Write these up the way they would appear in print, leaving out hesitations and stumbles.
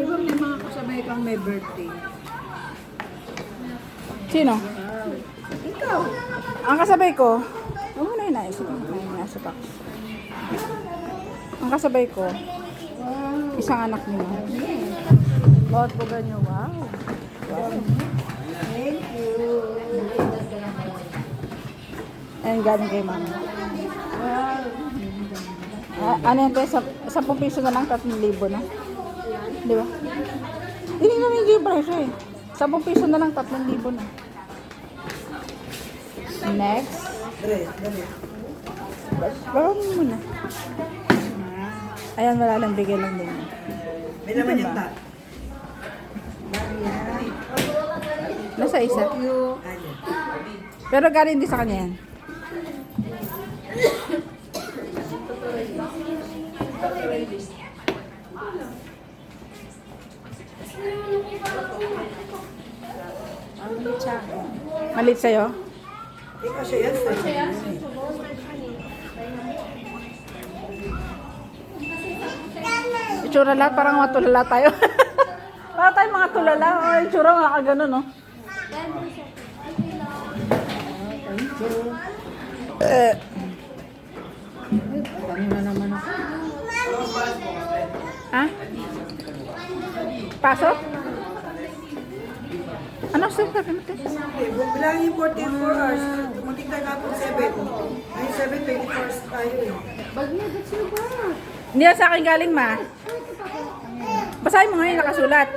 ba may mga kasabay kang may birthday? Sino? Ikaw. Ang kasabay ko, ano na inaisip ko? Nasa box. Ang kasabay ko, isang anak niya. Bawat po ganyan, wow. Wow. Thank you. Ayan, galing kay mama. Wow. Ano yan tayo, 10 piso na lang, 3,000 na. Di ba? Hindi naman yung presyo eh. 10 piso na lang, 3,000 na. Next. Dali. Bawang mo muna. Ayan, wala lang, bigay lang din. May naman yung tat. Nasa isa. Pero galing din sa kanya yan. Malit sa'yo? Ikaw siya yan. Itsura lang, parang mga tulala tayo. Parang tayo mga tulala. O, itsura mga kagano, no? Ano na naman ako? Ha? Pasok? Ano sabi mo, te? Bilangin yung 44 hours. Tumuntik tayo nga po 7. Ay, 7, 24 hours tayo eh. Hindi yan sa akin galing, ma. Basahin mo ngayon, nakasulat.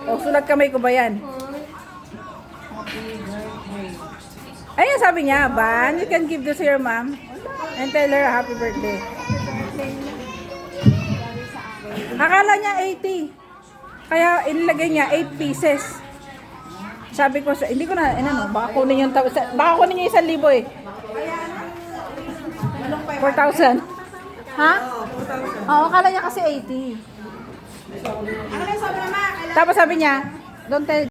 O, sulat kamay ko ba yan? Ayun, sabi niya, Van, you can give this to your mom and tell her happy birthday. Akala niya 80. Kaya inilagay niya 8 pieces. Sabi ko, hindi ko na, baka kunin yung, baka kunin niya 1,000 eh. 4,000. Ha? Oo, akala niya kasi 80. Tapos sabi niya, don't tell